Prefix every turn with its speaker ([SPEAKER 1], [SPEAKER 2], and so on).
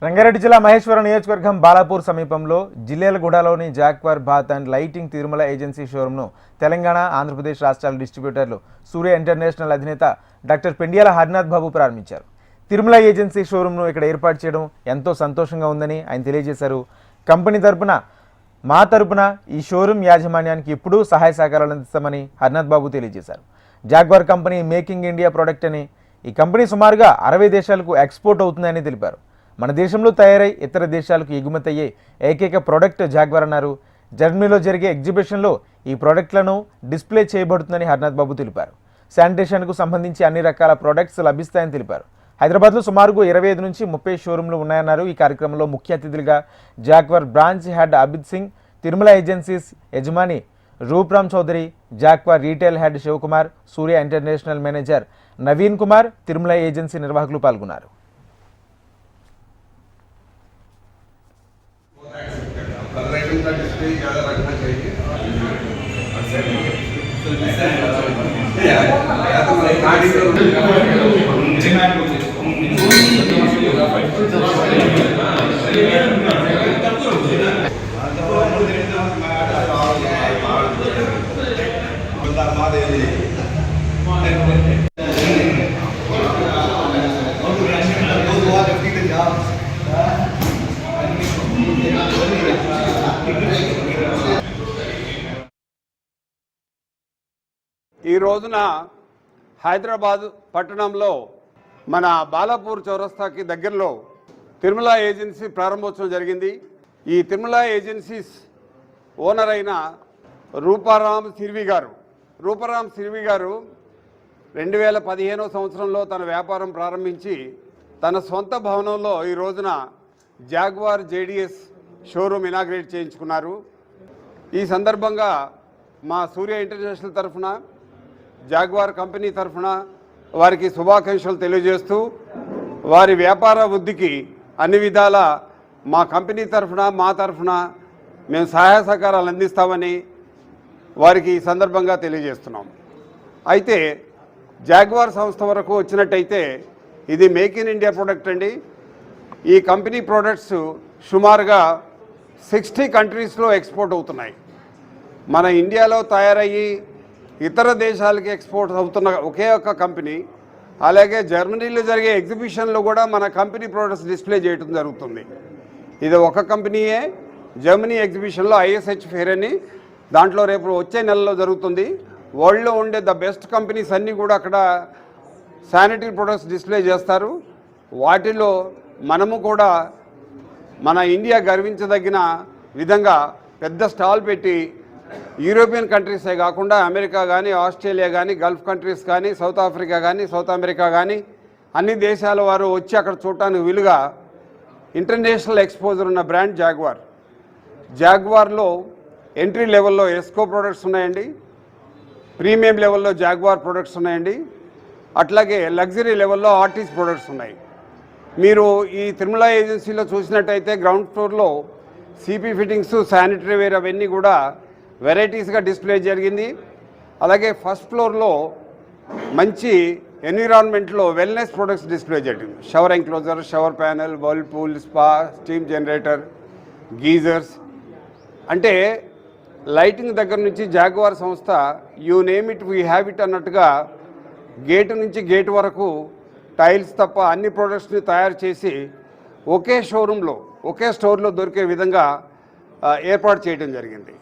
[SPEAKER 1] రంగారెడ్డి జిల్లా మహేశ్వరం నియోజకవర్గం బాలాపూర్ సమీపంలో జిల్లేలగూడలోని Jaquar bath and lighting Tirumala agency షోరూమ్ను Telangana Andhra Pradesh రాష్ట్రాల డిస్ట్రిబ్యూటర్లు సూర్య ఇంటర్నేషనల్ అధినేత డాక్టర్ పెండియాల హరినాథ్ బాబు ప్రారంభించారు. తిరుమల ఏజెన్సీ షోరూమ్ను ఇక్కడ ఏర్పాటు చేయడం ఎంతో సంతోషంగా ఉందని ఆయన తెలియజేశారు. కంపెనీ తరపున మా తరపున ఈ షోరూమ్ యాజమాన్యానికి ఎప్పుడూ సహాయ సహకారాలు అందిస్తామని హరినాథ్ బాబు తెలియజేశారు. Jaguar company making India product అని, ఈ కంపెనీ సుమారుగా 60 దేశాలకు ఎక్స్పోర్ట్ అవుతుందని తెలిపారు. మన దేశంలో తయారై ఇతర దేశాలకు ఎగుమతి అయ్యే ఏకైక ప్రోడక్ట్ జాగ్వార్ అన్నారు. జర్మనీలో జరిగే ఎగ్జిబిషన్లో ఈ ప్రోడక్ట్లను డిస్ప్లే చేయబడుతుందని హరినాథ్ బాబు తెలిపారు. శానిటేషన్కు సంబంధించి అన్ని రకాల ప్రోడక్ట్స్ లభిస్తాయని తెలిపారు. హైదరాబాద్లో సుమారుగా 25 నుంచి 30 షోరూంలు ఉన్నాయన్నారు. ఈ కార్యక్రమంలో ముఖ్య అతిథులుగా Jaquar branch head Abid Singh, Tirumala agencies యజమాని Rupram Chaudhary, Jaquar retail head Shivakumar, Surya international manager Naveen Kumar, Tirumala agency నిర్వాహకులు పాల్గొన్నారు.
[SPEAKER 2] ఈ రోజున హైదరాబాద్ పట్టణంలో మన బాలాపూర్ చౌరస్తాకి దగ్గరలో తిరుమల ఏజెన్సీ ప్రారంభోత్సవం జరిగింది. ఈ తిరుమల ఏజెన్సీస్ ఓనర్ అయిన రూపారామ్ సిర్వి గారు 2015వ సంవత్సరంలో తన వ్యాపారం ప్రారంభించి తన సొంత భవనంలో ఈ రోజున జాగ్వార్ జేడిఎస్ షోరూమ్ ఇనాగ్రేట్ చేయించుకున్నారు. ఈ సందర్భంగా మా సూర్య ఇంటర్నేషనల్ తరఫున, జాగ్వార్ కంపెనీ తరఫున వారికి శుభాకాంక్షలు తెలియజేస్తూ వారి వ్యాపార వృద్ధికి అన్ని విధాల మా కంపెనీ తరఫున, మా తరఫున మేము సహాయ సహకారాలు అందిస్తామని వారికి ఈ సందర్భంగా తెలియజేస్తున్నాం. అయితే జాగ్వార్ సంస్థ వరకు వచ్చినట్టయితే ఇది మేక్ ఇన్ ఇండియా ప్రోడక్ట్ అండి. ఈ కంపెనీ ప్రోడక్ట్స్ సుమారుగా 60 కంట్రీస్లో ఎక్స్పోర్ట్ అవుతున్నాయి. మన ఇండియాలో తయారయ్యి ఇతర దేశాలకి ఎక్స్పోర్ట్ అవుతున్న ఒకే ఒక్క కంపెనీ. అలాగే జర్మనీలో జరిగే ఎగ్జిబిషన్లో కూడా మన కంపెనీ ప్రోడక్ట్స్ డిస్ప్లే చేయడం జరుగుతుంది. ఇది ఒక కంపెనీయే. జర్మనీ ఎగ్జిబిషన్లో ISH ఫెయిర్ అని దాంట్లో రేపు వచ్చే నెలలో జరుగుతుంది. వరల్డ్లో ఉండే ద బెస్ట్ కంపెనీస్ అన్నీ కూడా అక్కడ శానిటరీ ప్రొడక్ట్స్ డిస్ప్లే చేస్తారు. వాటిలో మనము కూడా మన ఇండియా గర్వించదగిన విధంగా పెద్ద స్టాల్ పెట్టి యూరోపియన్ కంట్రీసే కాకుండా అమెరికా కానీ, ఆస్ట్రేలియా కానీ, గల్ఫ్ కంట్రీస్ కానీ, సౌత్ ఆఫ్రికా కానీ, సౌత్ అమెరికా కానీ అన్ని దేశాల వారు వచ్చి అక్కడ చూడటానికి వీలుగా ఇంటర్నేషనల్ ఎక్స్పోజర్ ఉన్న బ్రాండ్ జాగ్వార్లో ఎంట్రీ లెవెల్లో ఎస్కో ప్రొడక్ట్స్ ఉన్నాయండి, ప్రీమియం లెవెల్లో జాగ్వార్ ప్రొడక్ట్స్ ఉన్నాయండి, అట్లాగే లగ్జరీ లెవెల్లో ఆర్టిస్ట్ ప్రొడక్ట్స్ ఉన్నాయి. మీరు ఈ తిరుమల ఏజెన్సీలో చూసినట్టయితే గ్రౌండ్ ఫ్లోర్లో సిపి ఫిట్టింగ్స్, శానిటరీ వేర్ అవన్నీ కూడా వెరైటీస్గా డిస్ప్లే జరిగింది. అలాగే ఫస్ట్ ఫ్లోర్లో మంచి ఎన్విరాన్మెంట్లో వెల్నెస్ ప్రొడక్ట్స్ డిస్ప్లే జరిగింది. Shower enclosure, shower panel, Whirlpool, spa, steam generator, geysers. అంటే లైటింగ్ దగ్గర నుంచి జాగ్వార్ సంస్థ you name it we have it అన్నట్టుగా గేటు నుంచి గేటు వరకు టైల్స్ తప్ప అన్ని ప్రొడక్ట్స్ని తయారు చేసి ఒకే షోరూంలో, ఒకే స్టోర్లో దొరికే విధంగా ఏర్పాటు చేయడం జరిగింది.